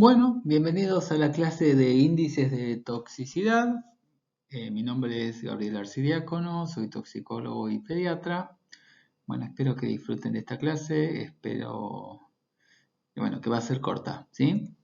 Bueno, bienvenidos a la clase de índices de toxicidad. Mi nombre es Gabriel Arcidiácono, soy toxicólogo y pediatra. Bueno, espero que disfruten de esta clase, espero que va a ser corta, ¿sí?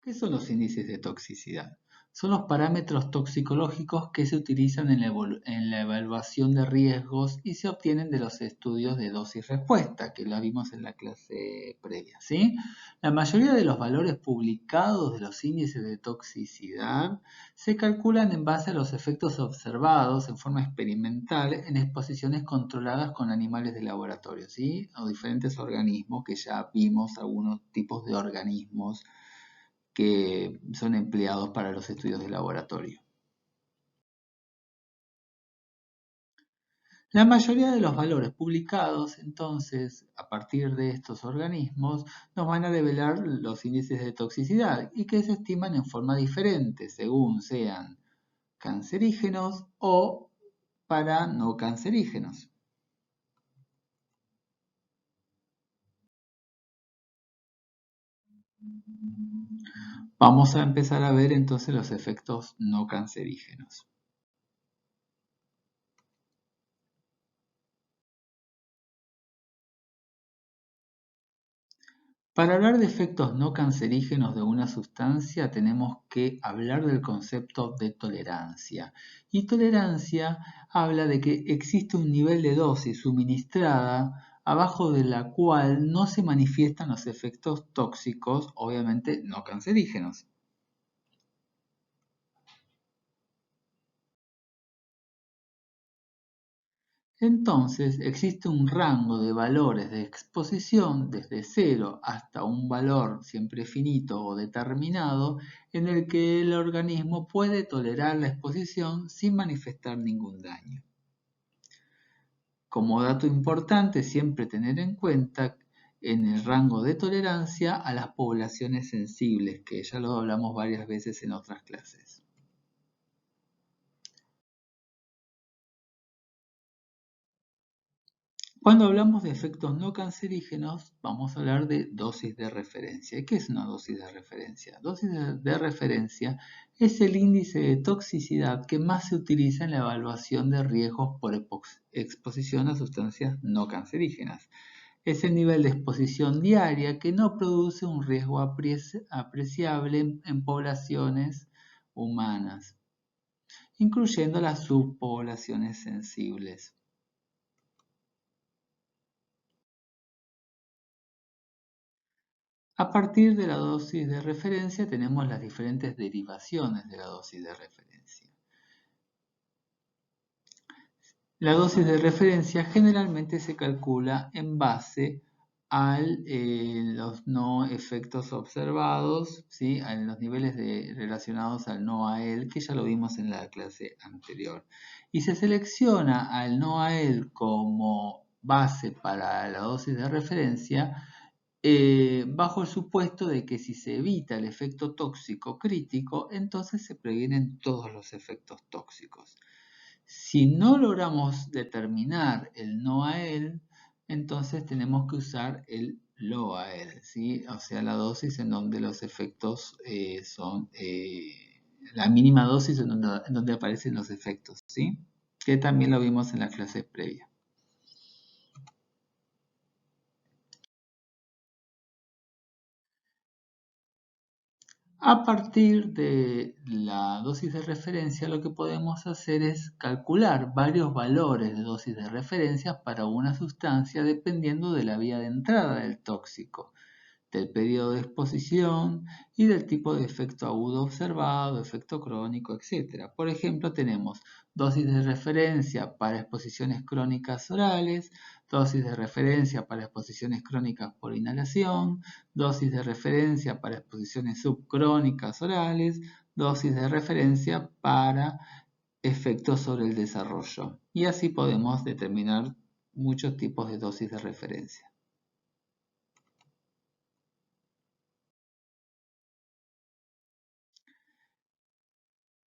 ¿Qué son los índices de toxicidad? Son los parámetros toxicológicos que se utilizan en la evaluación de riesgos y se obtienen de los estudios de dosis-respuesta, que la vimos en la clase previa, ¿sí? La mayoría de los valores publicados de los índices de toxicidad se calculan en base a los efectos observados en forma experimental en exposiciones controladas con animales de laboratorio, ¿sí? O diferentes organismos, que ya vimos algunos tipos de organismos que son empleados para los estudios de laboratorio. La mayoría de los valores publicados, entonces, a partir de estos organismos, nos van a develar los índices de toxicidad y que se estiman en forma diferente según sean cancerígenos o para no cancerígenos. Vamos a empezar a ver entonces los efectos no cancerígenos. Para hablar de efectos no cancerígenos de una sustancia tenemos que hablar del concepto de tolerancia. Y tolerancia habla de que existe un nivel de dosis suministrada abajo de la cual no se manifiestan los efectos tóxicos, obviamente no cancerígenos. Entonces, existe un rango de valores de exposición desde 0 hasta un valor siempre finito o determinado en el que el organismo puede tolerar la exposición sin manifestar ningún daño. Como dato importante, siempre tener en cuenta en el rango de tolerancia a las poblaciones sensibles, que ya lo hablamos varias veces en otras clases. Cuando hablamos de efectos no cancerígenos, vamos a hablar de dosis de referencia. ¿Y qué es una dosis de referencia? Dosis de referencia es el índice de toxicidad que más se utiliza en la evaluación de riesgos por exposición a sustancias no cancerígenas. Es el nivel de exposición diaria que no produce un riesgo apreciable en poblaciones humanas, incluyendo las subpoblaciones sensibles. A partir de la dosis de referencia tenemos las diferentes derivaciones de la dosis de referencia. La dosis de referencia generalmente se calcula en base a los no efectos observados, ¿sí? A los niveles relacionados al no a él, que ya lo vimos en la clase anterior. Y se selecciona al no a él como base para la dosis de referencia bajo el supuesto de que si se evita el efecto tóxico crítico, entonces se previenen todos los efectos tóxicos. Si no logramos determinar el no a él, entonces tenemos que usar el lo a él, ¿sí? O sea, la dosis en donde los efectos son la mínima dosis en donde aparecen los efectos, ¿sí? Que también lo vimos en la clase previa. A partir de la dosis de referencia, lo que podemos hacer es calcular varios valores de dosis de referencia para una sustancia dependiendo de la vía de entrada del tóxico, del periodo de exposición y del tipo de efecto agudo observado, efecto crónico, etc. Por ejemplo, tenemos dosis de referencia para exposiciones crónicas orales, dosis de referencia para exposiciones crónicas por inhalación, dosis de referencia para exposiciones subcrónicas orales, dosis de referencia para efectos sobre el desarrollo. Y así podemos determinar muchos tipos de dosis de referencia.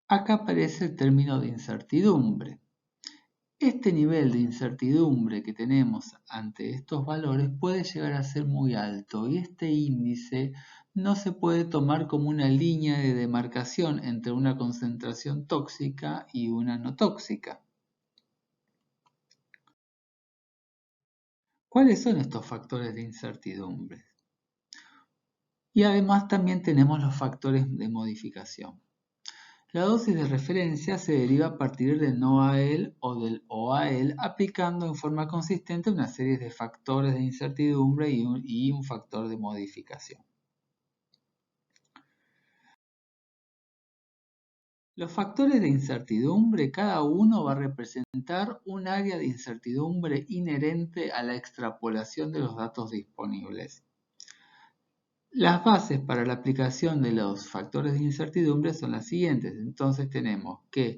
Acá aparece el término de incertidumbre. Este nivel de incertidumbre que tenemos ante estos valores puede llegar a ser muy alto y este índice no se puede tomar como una línea de demarcación entre una concentración tóxica y una no tóxica. ¿Cuáles son estos factores de incertidumbre? Y además también tenemos los factores de modificación. La dosis de referencia se deriva a partir del NOAEL o del OAEL, aplicando en forma consistente una serie de factores de incertidumbre y un factor de modificación. Los factores de incertidumbre, cada uno va a representar un área de incertidumbre inherente a la extrapolación de los datos disponibles. Las bases para la aplicación de los factores de incertidumbre son las siguientes. Entonces tenemos que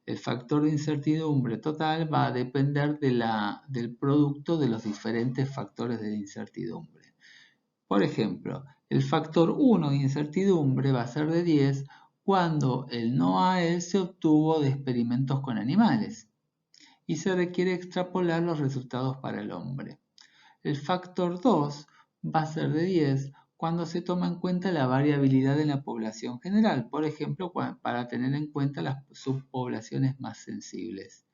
el factor de incertidumbre total va a depender del producto de los diferentes factores de incertidumbre. Por ejemplo, el factor 1 de incertidumbre va a ser de 10 cuando el NOAEL se obtuvo de experimentos con animales y se requiere extrapolar los resultados para el hombre. El factor 2 va a ser de 10 cuando se toma en cuenta la variabilidad en la población general, por ejemplo, para tener en cuenta las subpoblaciones más sensibles.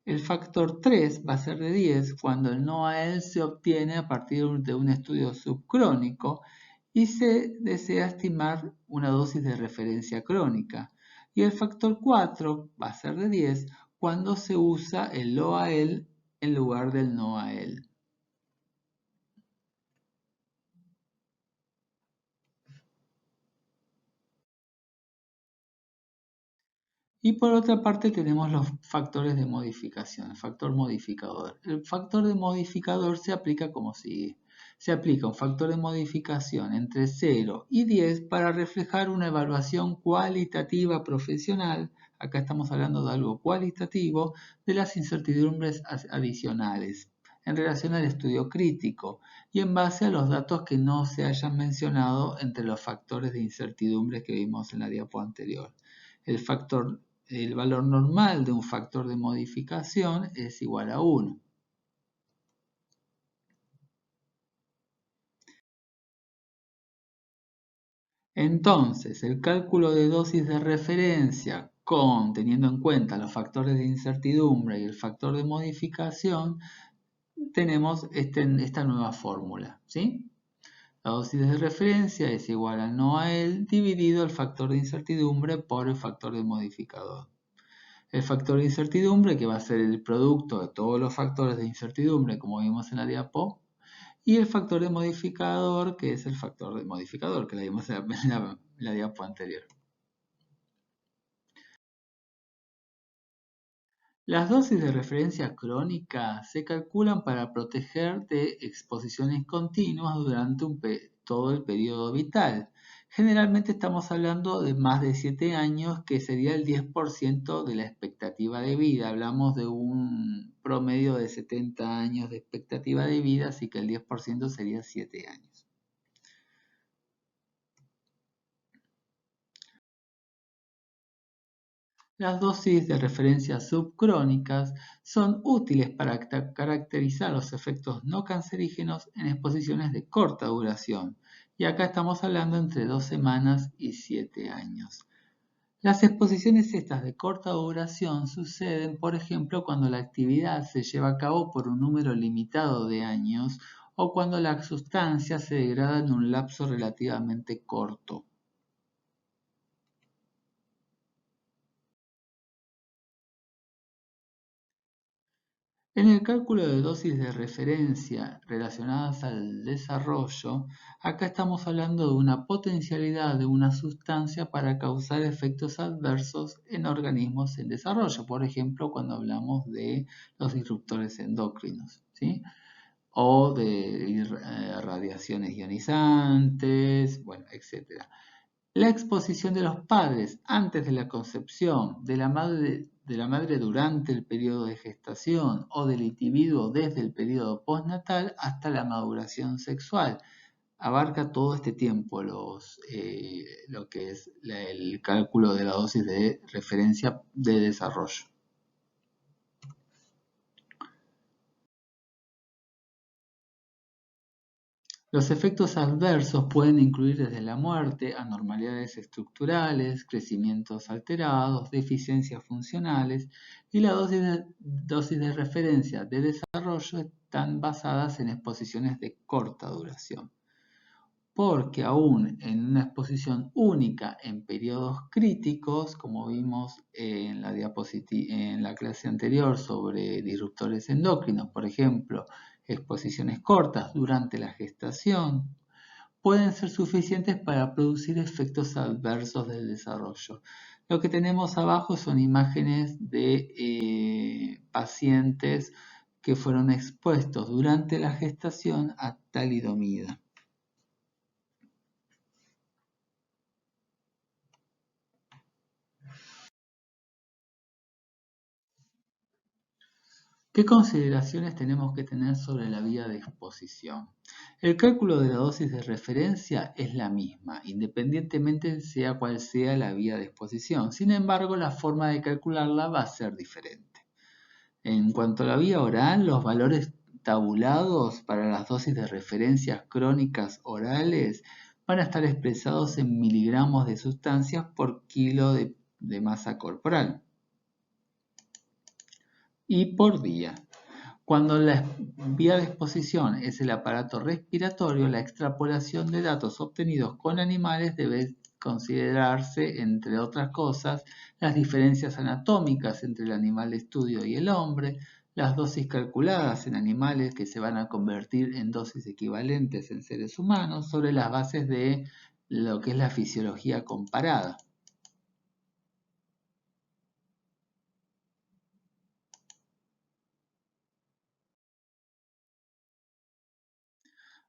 El factor 3 va a ser de 10 cuando el NOAEL se obtiene a partir de un estudio subcrónico y se desea estimar una dosis de referencia crónica. Y el factor 4 va a ser de 10 cuando se usa el OAEL en lugar del NOAEL. Y por otra parte tenemos los factores de modificación, el factor modificador. El factor de modificador se aplica como sigue. Se aplica un factor de modificación entre 0 y 10 para reflejar una evaluación cualitativa profesional, acá estamos hablando de algo cualitativo, de las incertidumbres adicionales en relación al estudio crítico y en base a los datos que no se hayan mencionado entre los factores de incertidumbre que vimos en la diapo anterior. El valor normal de un factor de modificación es igual a 1. Entonces, el cálculo de dosis de referencia teniendo en cuenta los factores de incertidumbre y el factor de modificación, tenemos esta nueva fórmula, ¿sí? La dosis de referencia es igual a NOAEL dividido el factor de incertidumbre por el factor de modificador. El factor de incertidumbre, que va a ser el producto de todos los factores de incertidumbre, como vimos en la diapo, y el factor de modificador, que es el factor de modificador, que la vimos en la diapo anterior. Las dosis de referencia crónica se calculan para proteger de exposiciones continuas durante todo el periodo vital. Generalmente estamos hablando de más de 7 años, que sería el 10% de la expectativa de vida. Hablamos de un promedio de 70 años de expectativa de vida, así que el 10% sería 7 años. Las dosis de referencia subcrónicas son útiles para caracterizar los efectos no cancerígenos en exposiciones de corta duración, y acá estamos hablando entre 2 semanas y 7 años. Las exposiciones estas de corta duración suceden, por ejemplo, cuando la actividad se lleva a cabo por un número limitado de años o cuando la sustancia se degrada en un lapso relativamente corto. En el cálculo de dosis de referencia relacionadas al desarrollo, acá estamos hablando de una potencialidad de una sustancia para causar efectos adversos en organismos en desarrollo, por ejemplo, cuando hablamos de los disruptores endocrinos, ¿sí? O de radiaciones ionizantes, bueno, etc. La exposición de los padres antes de la concepción, de la madre durante el periodo de gestación o del individuo desde el periodo postnatal hasta la maduración sexual. Abarca todo este tiempo lo que es el cálculo de la dosis de referencia de desarrollo. Los efectos adversos pueden incluir desde la muerte, anormalidades estructurales, crecimientos alterados, deficiencias funcionales, y la dosis de referencia de desarrollo están basadas en exposiciones de corta duración. Porque aún en una exposición única en periodos críticos, como vimos en la clase anterior sobre disruptores endocrinos, por ejemplo, exposiciones cortas durante la gestación, pueden ser suficientes para producir efectos adversos del desarrollo. Lo que tenemos abajo son imágenes de pacientes que fueron expuestos durante la gestación a talidomida. ¿Qué consideraciones tenemos que tener sobre la vía de exposición? El cálculo de la dosis de referencia es la misma, independientemente sea cual sea la vía de exposición. Sin embargo, la forma de calcularla va a ser diferente. En cuanto a la vía oral, los valores tabulados para las dosis de referencias crónicas orales van a estar expresados en miligramos de sustancias por kilo de masa corporal y por día. Cuando la vía de exposición es el aparato respiratorio, la extrapolación de datos obtenidos con animales debe considerarse, entre otras cosas, las diferencias anatómicas entre el animal de estudio y el hombre, las dosis calculadas en animales que se van a convertir en dosis equivalentes en seres humanos, sobre las bases de lo que es la fisiología comparada.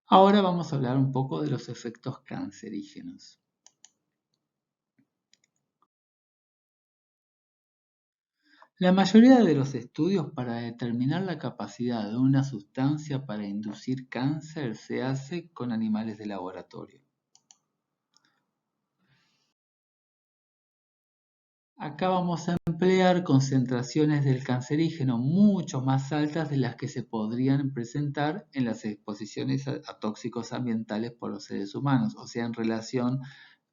Ahora vamos a hablar un poco de los efectos cancerígenos. La mayoría de los estudios para determinar la capacidad de una sustancia para inducir cáncer se hace con animales de laboratorio. Acá vamos a emplear concentraciones del cancerígeno mucho más altas de las que se podrían presentar en las exposiciones a tóxicos ambientales por los seres humanos, o sea, en relación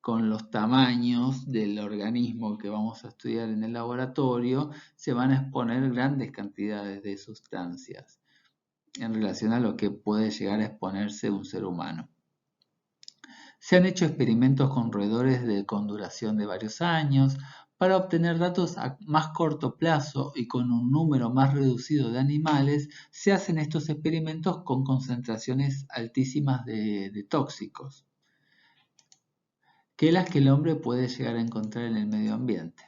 con los tamaños del organismo que vamos a estudiar en el laboratorio, se van a exponer grandes cantidades de sustancias en relación a lo que puede llegar a exponerse un ser humano. Se han hecho experimentos con roedores con duración de varios años. Para obtener datos a más corto plazo y con un número más reducido de animales, se hacen estos experimentos con concentraciones altísimas de tóxicos, que las que el hombre puede llegar a encontrar en el medio ambiente.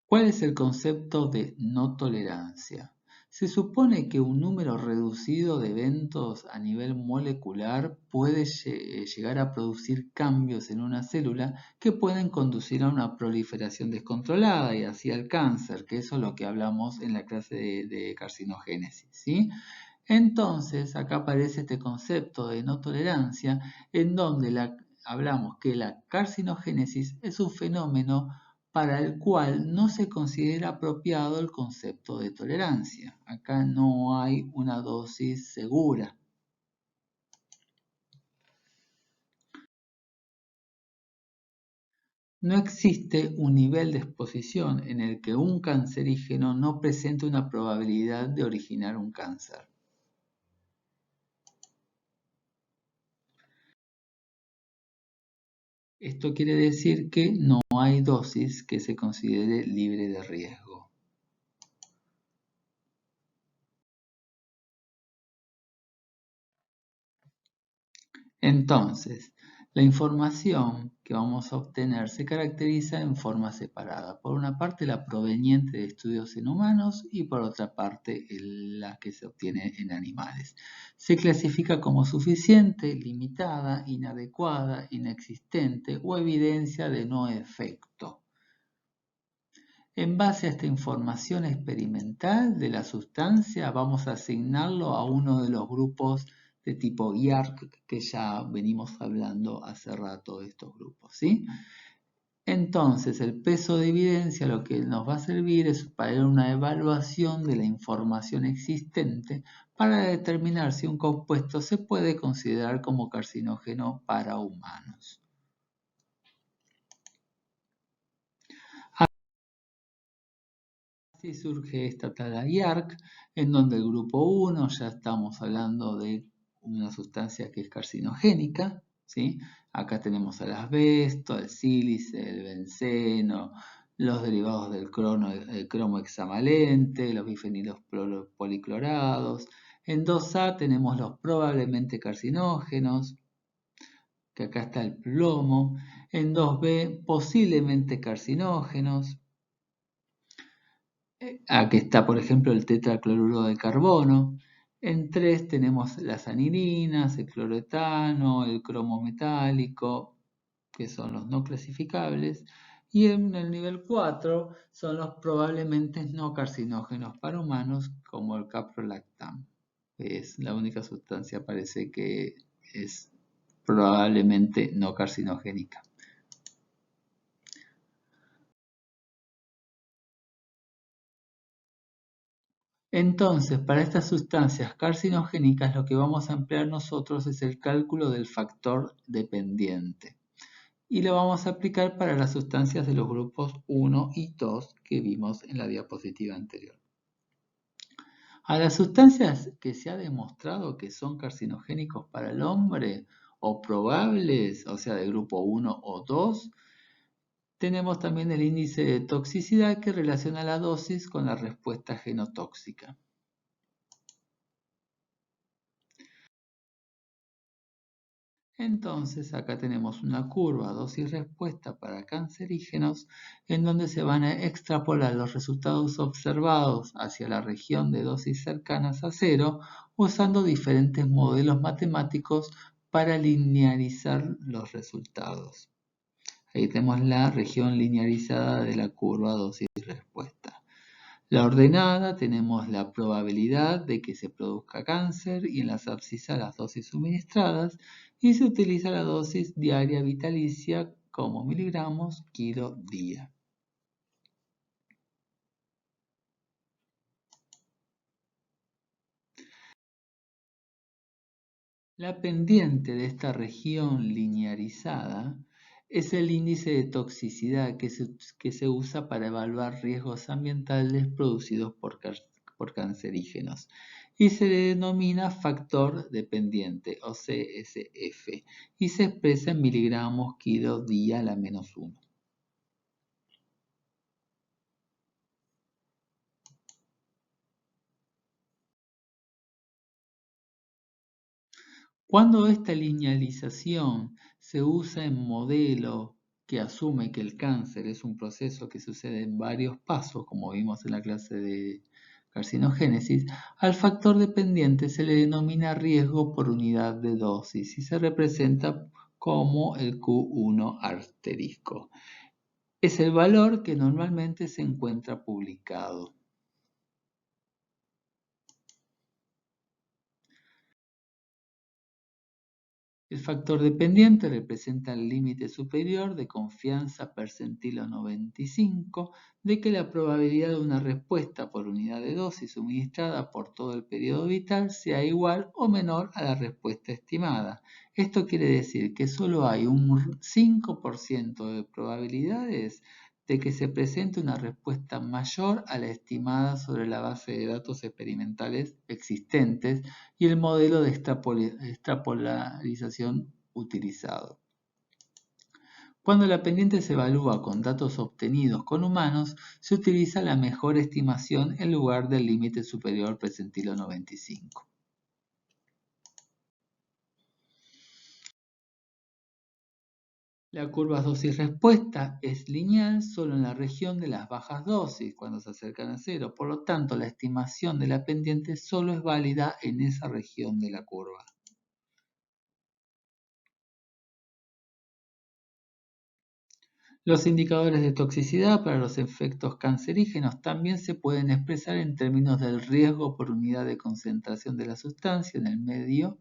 ¿Cuál es el concepto de no tolerancia? Se supone que un número reducido de eventos a nivel molecular puede llegar a producir cambios en una célula que pueden conducir a una proliferación descontrolada y así al cáncer, que eso es lo que hablamos en la clase de carcinogénesis, ¿sí? Entonces, acá aparece este concepto de no tolerancia, en donde hablamos que la carcinogénesis es un fenómeno para el cual no se considera apropiado el concepto de tolerancia. Acá no hay una dosis segura. No existe un nivel de exposición en el que un cancerígeno no presente una probabilidad de originar un cáncer. Esto quiere decir que no hay dosis que se considere libre de riesgo. Entonces, la información que vamos a obtener se caracteriza en forma separada. Por una parte, la proveniente de estudios en humanos y por otra parte, la que se obtiene en animales. Se clasifica como suficiente, limitada, inadecuada, inexistente o evidencia de no efecto. En base a esta información experimental de la sustancia, vamos a asignarlo a uno de los grupos de tipo IARC que ya venimos hablando hace rato de estos grupos, ¿sí? Entonces, el peso de evidencia lo que nos va a servir es para una evaluación de la información existente para determinar si un compuesto se puede considerar como carcinógeno para humanos. Así surge esta tabla IARC, en donde el grupo 1 ya estamos hablando de una sustancia que es carcinogénica, ¿sí? Acá tenemos el asbesto, el sílice, el benceno, los derivados del cromo hexavalente, los bifenilos policlorados. En 2A tenemos los probablemente carcinógenos, que acá está el plomo. En 2B posiblemente carcinógenos. Aquí está, por ejemplo, el tetracloruro de carbono. En 3 tenemos las anilinas, el cloroetano, el cromo metálico, que son los no clasificables. Y en el nivel 4 son los probablemente no carcinógenos para humanos, como el caprolactam. Es la única sustancia, parece que es probablemente no carcinogénica. Entonces, para estas sustancias carcinogénicas lo que vamos a emplear nosotros es el cálculo del factor dependiente. Y lo vamos a aplicar para las sustancias de los grupos 1 y 2 que vimos en la diapositiva anterior. A las sustancias que se ha demostrado que son carcinogénicos para el hombre o probables, o sea, de grupo 1 o 2, tenemos también el índice de toxicidad que relaciona la dosis con la respuesta genotóxica. Entonces acá tenemos una curva dosis-respuesta para cancerígenos en donde se van a extrapolar los resultados observados hacia la región de dosis cercanas a cero usando diferentes modelos matemáticos para linearizar los resultados. Ahí tenemos la región linearizada de la curva dosis-respuesta. La ordenada tenemos la probabilidad de que se produzca cáncer y en las abscisas las dosis suministradas y se utiliza la dosis diaria vitalicia como miligramos kilo día. La pendiente de esta región linearizada es el índice de toxicidad que se usa para evaluar riesgos ambientales producidos por cancerígenos y se le denomina factor dependiente o CSF y se expresa en miligramos kilo día a la menos 1. Cuando esta linealización se usa en modelo que asume que el cáncer es un proceso que sucede en varios pasos, como vimos en la clase de carcinogénesis, al factor dependiente se le denomina riesgo por unidad de dosis y se representa como el Q1 asterisco. Es el valor que normalmente se encuentra publicado. El factor dependiente representa el límite superior de confianza percentilo 95 de que la probabilidad de una respuesta por unidad de dosis suministrada por todo el periodo vital sea igual o menor a la respuesta estimada. Esto quiere decir que solo hay un 5% de probabilidades de que se presente una respuesta mayor a la estimada sobre la base de datos experimentales existentes y el modelo de extrapolarización utilizado. Cuando la pendiente se evalúa con datos obtenidos con humanos, se utiliza la mejor estimación en lugar del límite superior percentilo 95. La curva dosis-respuesta es lineal solo en la región de las bajas dosis, cuando se acercan a cero. Por lo tanto, la estimación de la pendiente solo es válida en esa región de la curva. Los indicadores de toxicidad para los efectos cancerígenos también se pueden expresar en términos del riesgo por unidad de concentración de la sustancia en el medio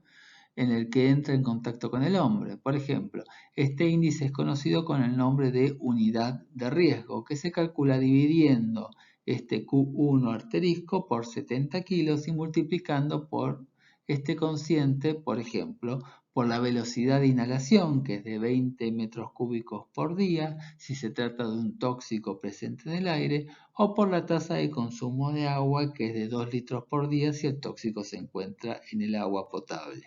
en el que entra en contacto con el hombre. Por ejemplo, este índice es conocido con el nombre de unidad de riesgo, que se calcula dividiendo este Q1 asterisco por 70 kilos y multiplicando por este cociente, por ejemplo, por la velocidad de inhalación, que es de 20 metros cúbicos por día, si se trata de un tóxico presente en el aire, o por la tasa de consumo de agua, que es de 2 litros por día si el tóxico se encuentra en el agua potable.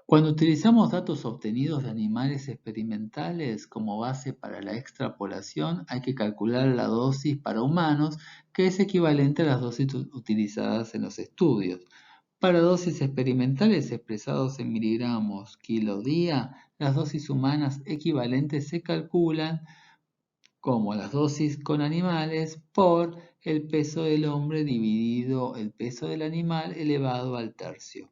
Cuando utilizamos datos obtenidos de animales experimentales como base para la extrapolación, hay que calcular la dosis para humanos, que es equivalente a las dosis utilizadas en los estudios. Para dosis experimentales expresados en miligramos kilo día, las dosis humanas equivalentes se calculan como las dosis con animales por el peso del hombre dividido el peso del animal elevado al tercio.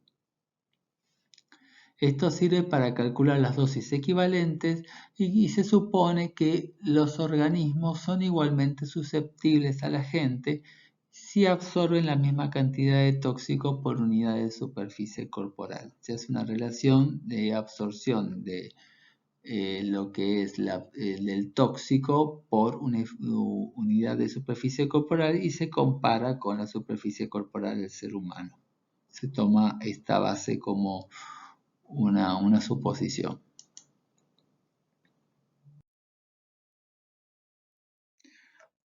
Esto sirve para calcular las dosis equivalentes y se supone que los organismos son igualmente susceptibles a la gente si absorben la misma cantidad de tóxico por unidad de superficie corporal. Se hace una relación de absorción de lo que es el tóxico por una unidad de superficie corporal y se compara con la superficie corporal del ser humano. Se toma esta base como una suposición.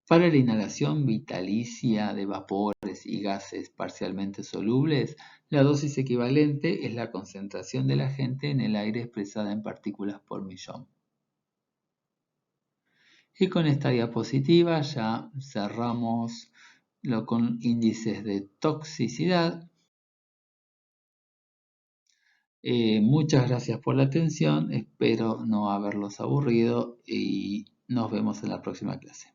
Para la inhalación vitalicia de vapores y gases parcialmente solubles, la dosis equivalente es la concentración del agente en el aire expresada en partículas por millón. Y con esta diapositiva ya cerramos con índices de toxicidad. Muchas gracias por la atención, espero no haberlos aburrido y nos vemos en la próxima clase.